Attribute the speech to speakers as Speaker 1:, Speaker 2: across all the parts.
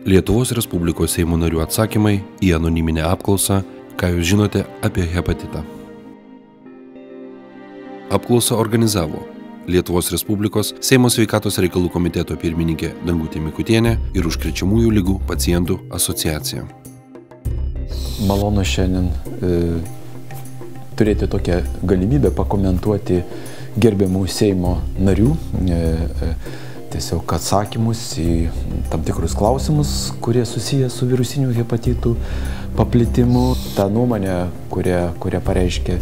Speaker 1: Lietuvos Respublikos Seimo narių atsakymai į anoniminę apklausą, ką jūs žinote apie hepatitą. Apklausą organizavo Lietuvos Respublikos Seimo sveikatos reikalų komiteto pirmininkė Dangutė Mikutienė ir Užkrečiamųjų ligų pacientų asociacija.
Speaker 2: Malonu šiandien turėti tokią galimybę pakomentuoti gerbiamų Seimo narių tiesiog atsakymus į tam tikrus klausimus, kurie susiję su virusiniu hepatitų paplitimu. Ta nuomonė, kurią pareiškė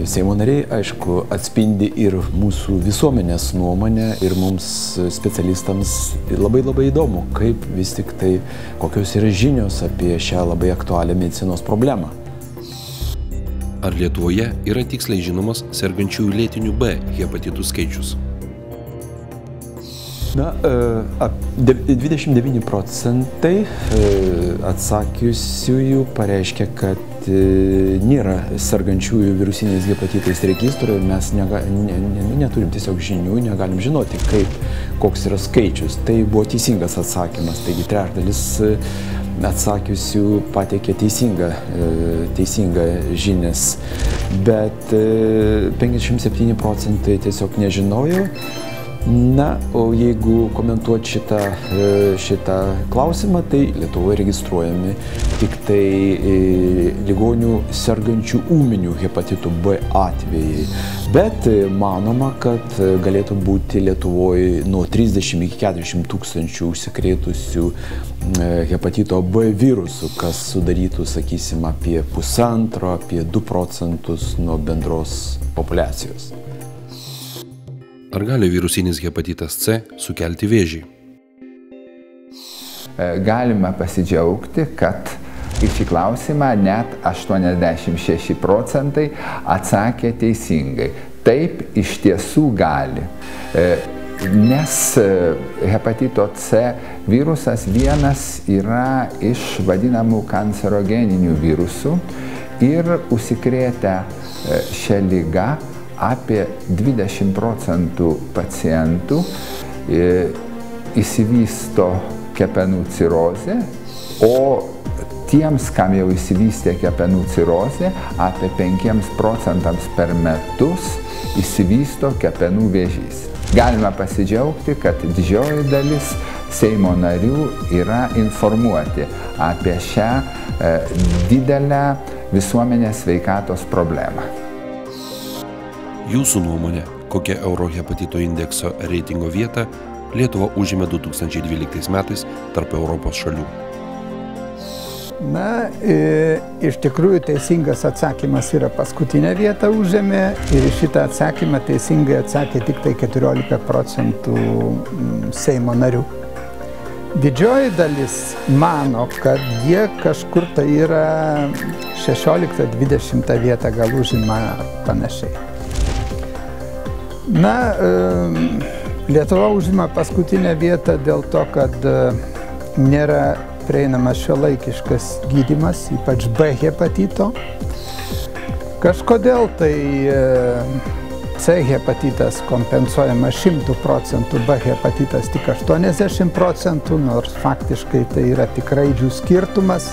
Speaker 2: Seimo nariai, aišku, atspindi ir mūsų visuomenės nuomonę ir mums specialistams labai įdomu, kaip vis tik tai, kokios yra žinios apie šią labai aktualią medicinos problemą.
Speaker 1: Ar Lietuvoje yra tiksliai žinomas sergančiųjų lėtiniu B hepatitų skaičius?
Speaker 2: Na, 29% atsakiusiųjų pareiškia, kad nėra sergančiųjų virusiniais hepatitais registro ir mes neturim tiesiog žinių, negalim žinoti, koks yra skaičius. Tai buvo teisingas atsakymas, taigi trečdalis atsakiusių pateikė teisingą žinias, bet 57% tiesiog nežinojo. Na, o jeigu komentuoti šitą klausimą, tai Lietuvoje registruojami tik tai ligonių sergančių ūminiu hepatitu B atvejai. Bet manoma, kad galėtų būti Lietuvoje nuo 30 iki 40 tūkstančių užsikrėtusių hepatito B virusų, kas sudarytų, sakysim, apie 1,5, apie 2% nuo bendros populiacijos.
Speaker 1: Ar gali virusinis hepatitas C sukelti vėžį?
Speaker 3: Galima pasidžiaugti, kad į šį klausimą net 86% atsakė teisingai. Taip, iš tiesų gali. Nes hepatito C virusas vienas yra iš vadinamų kancerogeninių virusų ir užsikrėtę šią ligą apie 20% pacientų išsivysto kepenų cirozė, o tiems, kam jau išsivystė kepenų cirozė, apie 5% per metus išsivysto kepenų vėžys. Galima pasidžiaugti, kad didžioji dalis Seimo narių yra informuoti apie šią didelę visuomenės sveikatos problemą.
Speaker 1: Jūsų nuomonė, kokią Eurohepatito indekso reitingo vietą Lietuva užėmė 2012 metais tarp Europos šalių?
Speaker 4: Na, iš tikrųjų teisingas atsakymas yra paskutinę vietą užėmė ir šitą atsakymą teisingai atsakė tik tai 14% Seimo narių. Didžioji dalis mano, kad jie kažkur tai yra 16-20 vietą gal užima panašiai. Na, Lietuva užima paskutinę vietą dėl to, kad nėra prieinamas šiuolaikiškas gydymas, ypač B hepatito. Kažkodėl tai C hepatitas kompensuojama 100%, B hepatitas tik 80%, nors faktiškai tai yra tik raidžių skirtumas,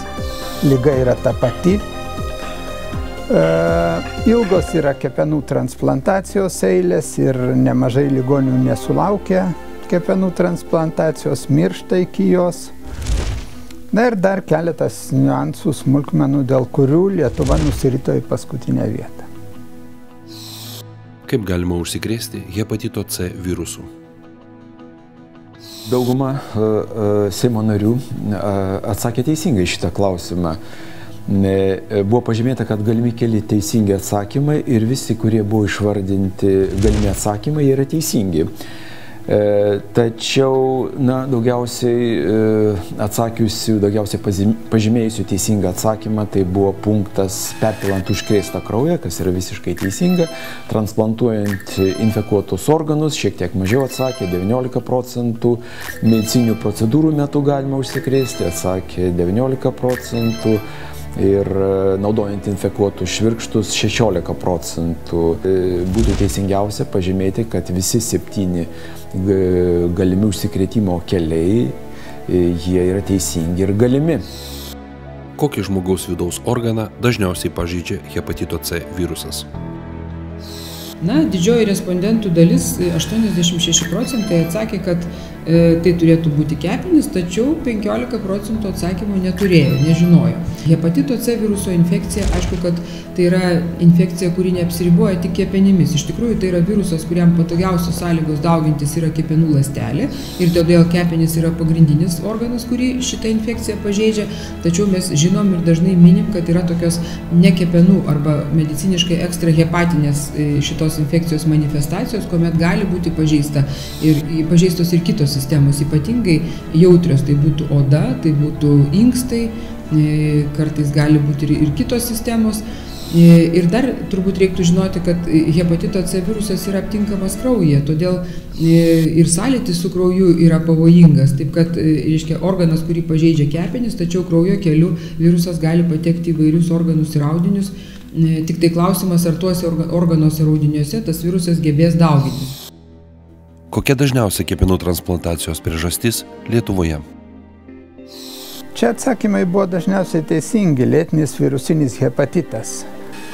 Speaker 4: liga yra ta pati. Ilgos yra kepenų transplantacijos eilės ir nemažai ligonių nesulaukia kepenų transplantacijos, miršta iki jos. Na ir dar keletas niuansų smulkmenų, dėl kurių Lietuva nusirito į paskutinę vietą.
Speaker 1: Kaip galima užsikrėsti hepatito C virusu?
Speaker 2: Dauguma Seimo narių atsakė teisingai šitą klausimą. Buvo pažymėta, kad galimi keli teisingi atsakymai ir visi, kurie buvo išvardinti galimi atsakymai, yra teisingi. Tačiau, daugiausiai pažymėjusių teisingą atsakymą, tai buvo punktas perpilant užkrėstą kraują, kas yra visiškai teisinga, transplantuojant infekuotus organus, šiek tiek mažiau atsakė 19%, medicininių procedūrų metu galima užsikrėsti, atsakė 19%, ir naudojant infekuotus švirkštus 16%. Būtų teisingiausia pažymėti, kad visi 7 galimi užsikrėtimo keliai jie yra teisingi ir galimi.
Speaker 1: Kokį žmogaus vidaus organą dažniausiai pažeidžia hepatito C virusas?
Speaker 5: Didžioji respondentų dalis, 86% atsakė, kad tai turėtų būti kepenys, tačiau 15% atsakymų neturėjo, nežinojo. Hepatito C viruso infekcija, aišku, kad tai yra infekcija, kuri neapsiriboja tik kepenimis. Iš tikrųjų, tai yra virusas, kuriam patogiausios sąlygos daugintis yra kepenų ląstelė ir todėl kepenys yra pagrindinis organas, kurį šitą infekciją pažeidžia. Tačiau mes žinom ir dažnai minim, kad yra tokios nekepenų arba mediciniškai ekstrahepatinės šitos infekcijos manifestacijos, kuomet gali būti pažeistos ir kitos sistemos, ypatingai jautrios, tai būtų oda, tai būtų inkstai, kartais gali būti ir kitos sistemos. Ir dar turbūt reiktų žinoti, kad hepatito C virusas yra aptinkamas kraujyje, todėl ir sąlytis su krauju yra pavojingas. Taip kad, reiškia, organas, kurį pažeidžia kepenis, tačiau kraujo keliu virusas gali patekti į vairius organus ir audinius. Tik tai klausimas, ar tuose organuose ir audiniuose tas virusas gebės daugintis.
Speaker 1: Kokia dažniausia kepenų transplantacijos priežastis Lietuvoje?
Speaker 4: Čia atsakymai buvo dažniausiai teisingi: lėtinis virusinis hepatitas.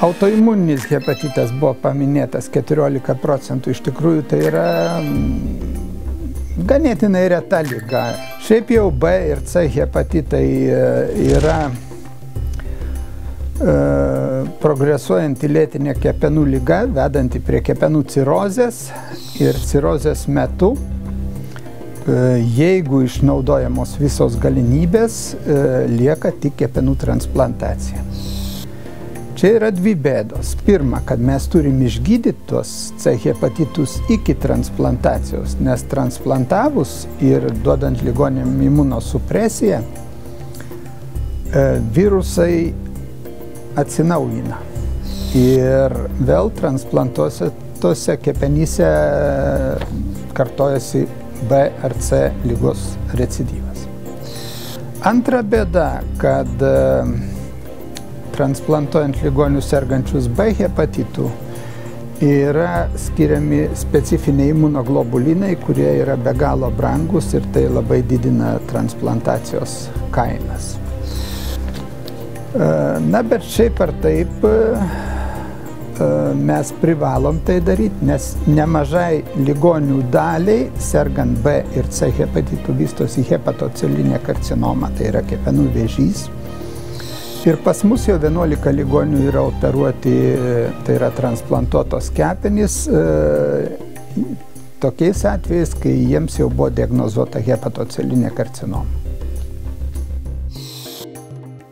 Speaker 4: Autoimuninis hepatitas buvo paminėtas 14%. Iš tikrųjų, tai yra ganėtinai reta liga. Šiaip jau B ir C hepatitai yra progresuojanti lėtinė kepenų liga, vedanti prie kepenų cirozės, ir cirozės metu, jeigu išnaudojamos visos galimybės, lieka tik kepenų transplantacija. Čia yra dvi bėdos. Pirma, kad mes turim išgydyti tuos C hepatitus iki transplantacijos, nes transplantavus ir duodant ligoniam imunosupresiją, virusai atsinaujina ir vėl transplantuose kepenyse kartojasi B ar C ligos recidyvas. Antra bėda, kad transplantuojant ligonius sergančius B hepatitų yra skiriami specifiniai imunoglobulinai, kurie yra be galo brangus ir tai labai didina transplantacijos kainas. Bet šiaip ar taip mes privalom tai daryti, nes nemažai ligonių daliai sergant B ir C hepatitų vystosi hepatocelinė karcinoma, tai yra kepenų vėžys. Ir pas mus jau 11 ligonių yra operuoti, tai yra transplantuotos kepenys, tokiais atvejais, kai jiems jau buvo diagnozuota hepatocelinė karcinoma.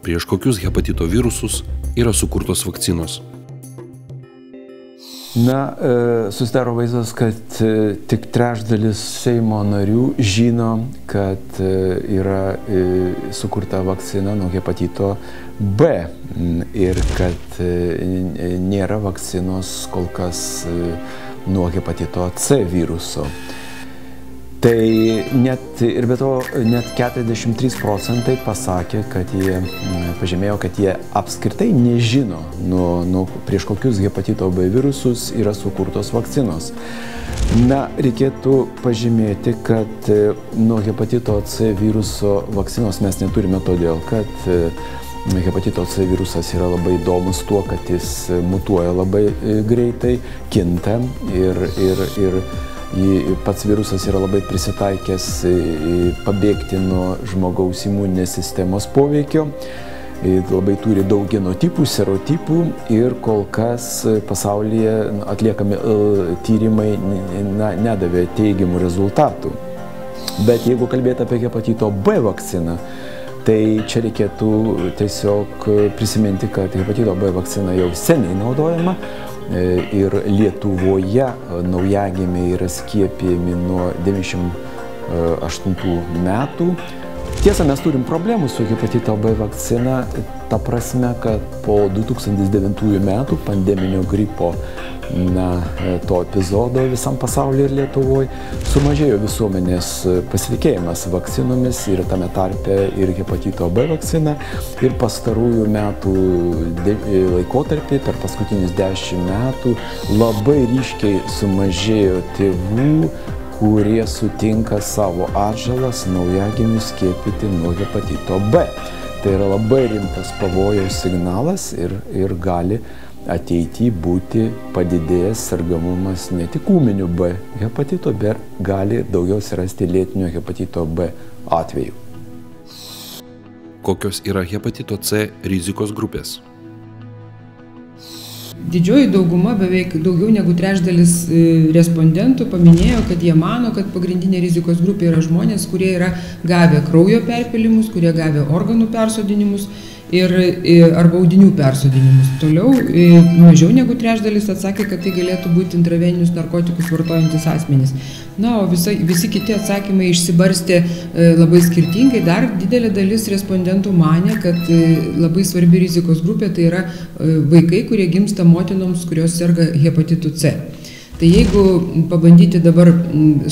Speaker 1: Prieš kokius hepatito virusus yra sukurtos vakcinos?
Speaker 2: Susidaro vaizdas, kad tik trečdalis Seimo narių žino, kad yra sukurta vakcina nuo hepatito B ir kad nėra vakcinos kol kas nuo hepatito C viruso. Tai net 43% pasakė, kad jie pažymėjo, kad jie apskritai nežino, prieš kokius hepatito B virusus yra sukurtos vakcinos. Reikėtų pažymėti, kad nuo hepatito C viruso vakcinos mes neturime todėl, kad hepatito C virusas yra labai įdomus tuo, kad jis mutuoja labai greitai, kinta ir pats virusas yra labai prisitaikęs pabėgti nuo žmogaus imuninės sistemos poveikio. Labai turi daug genotipų, serotipų ir kol kas pasaulyje atliekami tyrimai nedavė teigiamų rezultatų. Bet jeigu kalbėti apie hepatito B vakciną, tai čia reikėtų tiesiog prisiminti, kad hepatito B vakcina jau seniai naudojama. Ir Lietuvoje naujagimiai yra skiepijami nuo 98 metų. Tiesa, mes turim problemų su hepatito B vakcina, ta prasme, kad po 2009 metų pandeminio gripo to epizodo visam pasaulyje ir Lietuvoje sumažėjo visuomenės pasitikėjimas vakcinomis ir tame tarpe ir hepatito B vakcina. Ir pastarųjų metų laikotarpį, per paskutinius 10 metų, labai ryškiai sumažėjo tėvų, kurie sutinka savo atžalas naujagimius skiepyti nuo hepatito B. Tai yra labai rimtas pavojaus signalas ir gali ateityje būti padidėjęs sergamumas ne tik ūminiu B hepatito, bet gali daugiau atsirasti lėtinio hepatito B atveju.
Speaker 1: Kokios yra hepatito C rizikos grupės?
Speaker 5: Didžioji dauguma, beveik daugiau negu trečdalis respondentų paminėjo, kad jie mano, kad pagrindinė rizikos grupė yra žmonės, kurie yra gavę kraujo perpylimus, kurie gavę organų persodinimus arba audinių persodinimus. Toliau mažiau negu trečdalis atsakė, kad tai galėtų būti intraveninius narkotikus vartojantis asmenys. Na, o visi kiti atsakymai išsibarstė labai skirtingai. Dar didelė dalis respondentų manė, kad labai svarbi rizikos grupė tai yra vaikai, kurie gimsta motinoms, kurios serga hepatitu C. Tai jeigu pabandyti dabar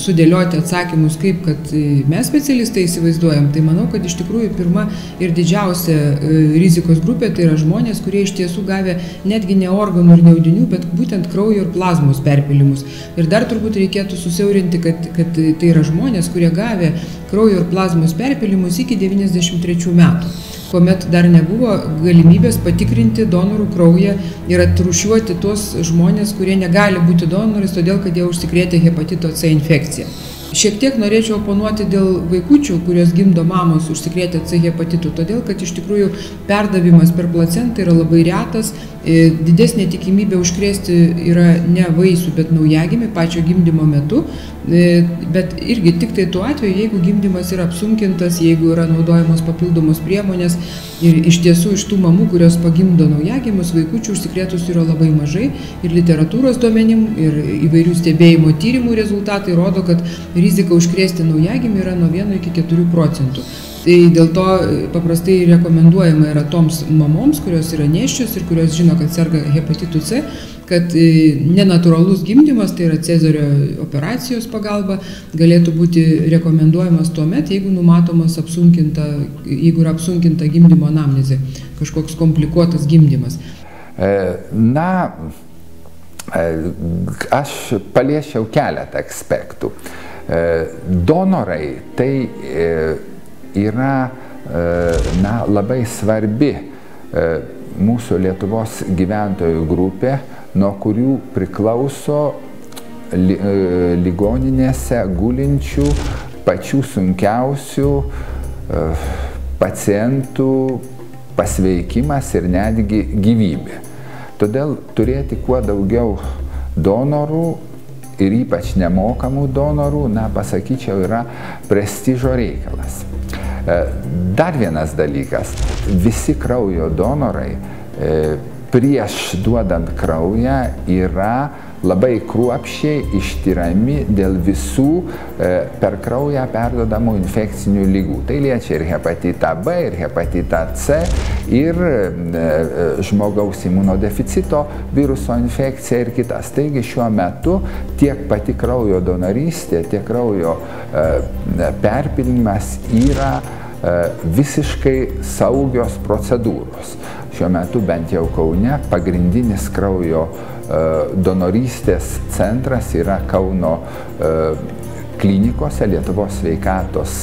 Speaker 5: sudėlioti atsakymus, kaip kad mes specialistai įsivaizduojam, tai manau, kad iš tikrųjų pirma ir didžiausia rizikos grupė tai yra žmonės, kurie iš tiesų gavę netgi ne organų ir ne audinių, bet būtent kraujo ir plazmos perpylimus. Ir dar turbūt reikėtų susiaurinti, kad tai yra žmonės, kurie gavę kraujo ir plazmos perpylimus iki 93 metų. Kuomet dar nebuvo galimybės patikrinti donorų kraują ir atrūšiuoti tuos žmonės, kurie negali būti donorais, todėl kad jie užsikrėtė hepatito C infekciją. Šiek tiek norėčiau oponuoti dėl vaikučių, kurios gimdo mamos užsikrėtę C hepatitu, todėl kad iš tikrųjų perdavimas per placentą yra labai retas, didesnė tikimybė užkrėsti yra ne vaisių, bet naujagimį pačio gimdymo metu, bet irgi tik tai tuo atveju, jeigu gimdymas yra apsunkintas, jeigu yra naudojamos papildomos priemonės ir iš tiesų iš tų mamų, kurios pagimdo naujagimius, vaikučių užsikrėtusių yra labai mažai ir literatūros duomenim ir įvairių stebėjimo tyrimų rezultatai rodo, kad rizika užkrėsti naujagimį yra nuo 1 iki 4%. Tai dėl to paprastai rekomenduojama yra toms mamoms, kurios yra nėščios ir kurios žino, kad serga hepatitu C, kad nenatūralus gimdymas, tai yra cezario operacijos pagalba, galėtų būti rekomenduojamas tuomet, jeigu numatomas jeigu yra apsunkinta gimdymo anamnezė, kažkoks komplikuotas gimdymas.
Speaker 3: Aš paliečiau keletą aspektų. Donorai tai yra labai svarbi mūsų Lietuvos gyventojų grupė, nuo kurių priklauso ligoninėse gulinčių pačių sunkiausių pacientų pasveikimas ir netgi gyvybė. Todėl turėti kuo daugiau donorų ir ypač nemokamų donorų, pasakyčiau, yra prestižo reikalas. Dar vienas dalykas, visi kraujo donorai prieš duodant kraują yra labai kruopščiai ištirami dėl visų per kraują perduodamų infekcinių ligų. Tai liečia ir hepatitą B, ir hepatitą C, ir žmogaus imunodeficito viruso infekcija ir kitas. Taigi šiuo metu tiek pati kraujo donorystė, tiek kraujo perpylimas yra visiškai saugios procedūros. Šiuo metu bent jau Kaune pagrindinis kraujo donorystės centras yra Kauno klinikose, Lietuvos sveikatos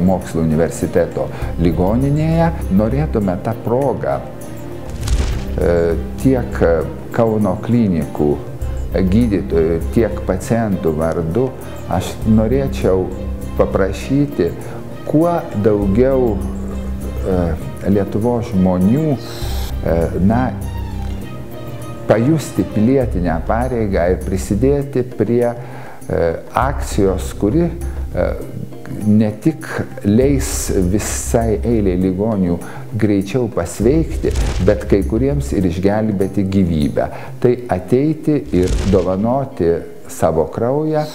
Speaker 3: mokslų universiteto ligoninėje. Norėtume tą progą tiek Kauno klinikų gydytojų, tiek pacientų vardu, aš norėčiau paprašyti kuo daugiau Lietuvos žmonių pajusti pilietinę pareigą ir prisidėti prie akcijos, kuri ne tik leis visai eiliai ligonių greičiau pasveikti, bet kai kuriems ir išgelbėti gyvybę. Tai ateiti ir dovanoti savo kraują.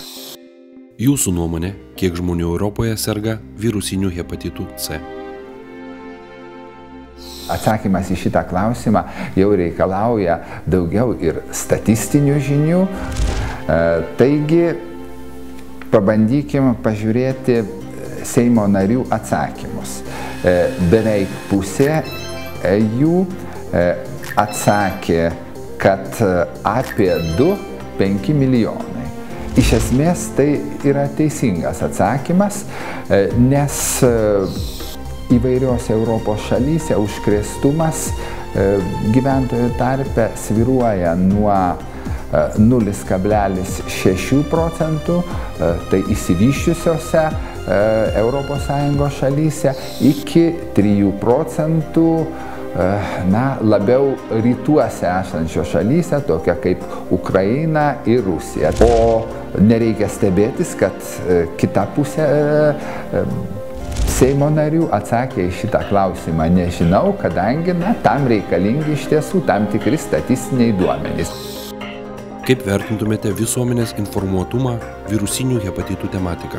Speaker 1: Jūsų nuomonė, kiek žmonių Europoje serga virusiniu hepatitu C?
Speaker 3: Atsakymas į šitą klausimą jau reikalauja daugiau ir statistinių žinių. Taigi, pabandykime pažiūrėti Seimo narių atsakymus. Beveik pusė jų atsakė, kad apie 2–5 milijonai. iš esmės tai yra teisingas atsakymas, nes įvairiose Europos šalyse užkrėstumas gyventojų tarpe svyruoja nuo 0,6 procentų, tai išsivysčiusiose ES šalyse, iki 3 procentų labiau rytuose esančios šalyse, tokia kaip Ukraina ir Rusija. O nereikia stebėtis, kad kita pusė Seimo narių atsakė į šitą klausimą nežinau, kadangi tam reikalingi iš tiesų tam tikri statistiniai duomenys.
Speaker 1: Kaip vertintumėte visuomenės informuotumą virusinių hepatitų tematiką?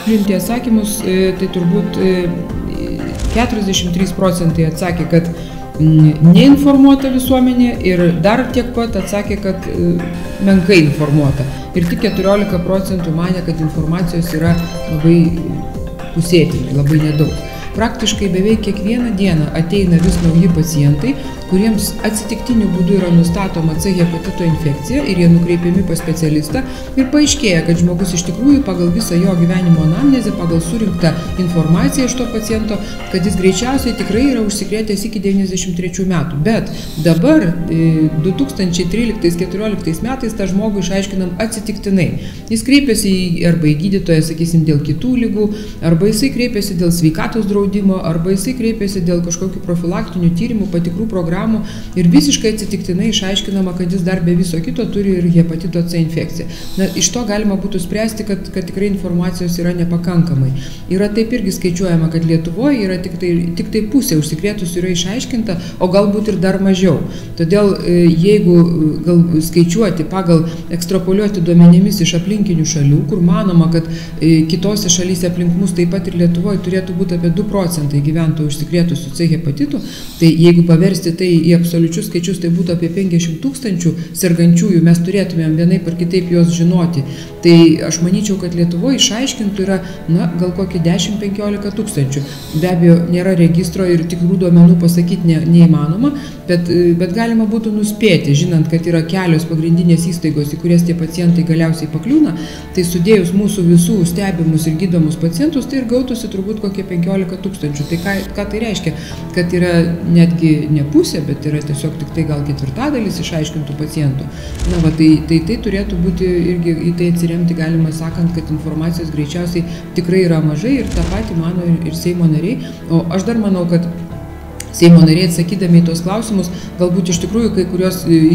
Speaker 5: Žiūrint į atsakymus, tai turbūt 43 procentai atsakė, kad neinformuota visuomenė ir dar tiek pat atsakė, kad menkai informuota. Ir tik 14 procentų manė, kad informacijos yra labai pusėtinai, labai nedaug. Praktiškai beveik kiekvieną dieną ateina vis nauji pacientai, kuriems atsitiktiniu būdu yra nustatoma C hepatito infekcija ir jie nukreipiami pas specialistą ir paaiškėja, kad žmogus iš tikrųjų pagal visą jo gyvenimo anamnezę, pagal surinktą informaciją iš to paciento, kad jis greičiausiai tikrai yra užsikrėtęs iki 93 metų. Bet dabar 2013-2014 metais tą žmogų išaiškinam atsitiktinai. Jis kreipiasi arba į gydytoją, sakysim, dėl kitų ligų, arba jisai kreipiasi dėl sveikatos draudimo, arba jisai kreipiasi dėl kažkokių profilaktinių tyrimų, patikrų programų ir visiškai atsitiktinai išaiškinama, kad jis dar be viso kito turi ir hepatito C infekciją. Iš to galima būtų spręsti, kad tikrai informacijos yra nepakankamai. Yra taip irgi skaičiuojama, kad Lietuvoje yra tik tai pusė užsikrėtusių yra išaiškinta, o galbūt ir dar mažiau. Todėl jeigu skaičiuoti pagal ekstrapoliuoti duomenimis iš aplinkinių šalių, kur manoma, kad kitose šalyse aplink mus taip pat ir Lietuvoje turėtų būti apie 2 procentai gyventojų užsikrėtusių C hepatitų, tai jeigu paversti tai į absoliučius skaičius, tai būtų apie 50 000 sergančiųjų, mes turėtumėm vienaip ar kitaip juos žinoti. Tai aš manyčiau, kad Lietuvoje išaiškintų yra, gal kokį 10-15 tūkstančių. Be abejo, nėra registro ir tikrų duomenų pasakyti neįmanoma, bet galima būtų nuspėti, žinant, kad yra kelios pagrindinės įstaigos, į kurias tie pacientai galiausiai pakliūna, tai sudėjus mūsų visų stebimus ir gydomus pacientus, tai ir gautųsi turbūt kokie 15 000. Tai ką tai reiškia? Kad yra netgi ne pusė, bet yra tiesiog tik tai gal 1/4 išaiškintų pacientų. Tai turėtų būti irgi į tai atsiremti, galima sakant, kad informacijos greičiausiai tikrai yra mažai ir tą patį mano ir Seimo nariai. O aš dar manau, kad Seimo nariai atsakydami į tos klausimus, galbūt iš tikrųjų į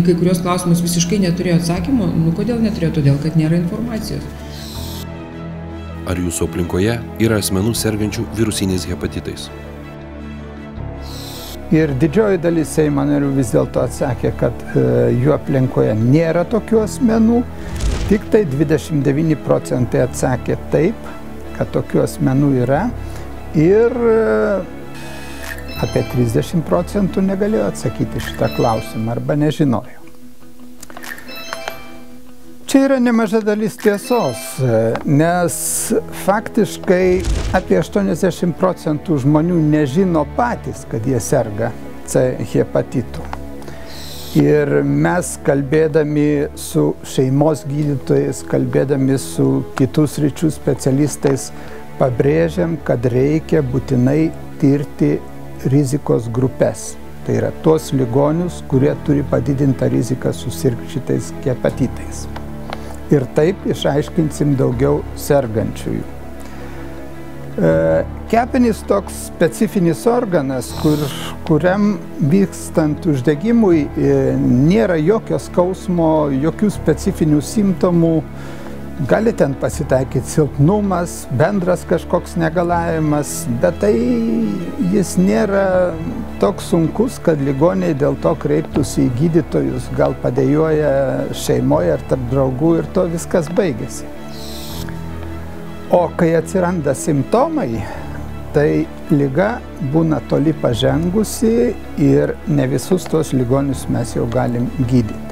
Speaker 5: kai kurios klausimus visiškai neturėjo atsakymų. Kodėl neturėjo? Todėl, kad nėra informacijos.
Speaker 1: Ar jūsų aplinkoje yra asmenų sergančių virusiniais hepatitais?
Speaker 4: Ir didžioji dalis Seimo narių vis dėlto atsakė, kad jų aplinkoje nėra tokių asmenų. Tik tai 29 procentai atsakė taip, kad tokių asmenų yra. Ir apie 30 procentų negalėjo atsakyti šitą klausimą arba nežinojo. Čia yra nemaža dalis tiesos, nes faktiškai apie 80 procentų žmonių nežino patys, kad jie serga C hepatitu. Ir mes kalbėdami su šeimos gydytojais, kalbėdami su kitų sričių specialistais, pabrėžiam, kad reikia būtinai tirti rizikos grupės. Tai yra tuos ligonius, kurie turi padidintą riziką susirgti šitais hepatitais. Ir taip išaiškinsim daugiau sergančiųjų. Kepenys toks specifinis organas, kuriam vykstant uždegimui nėra jokio skausmo, jokių specifinių simptomų. Gali ten pasitaikyti silpnumas, bendras kažkoks negalavimas, bet tai jis nėra toks sunkus, kad ligoniai dėl to kreiptųsi į gydytojus, gal padėjoja šeimoje ar tarp draugų ir to viskas baigėsi. O kai atsiranda simptomai, tai liga būna toli pažengusi ir ne visus tos ligonius mes jau galim gydyti.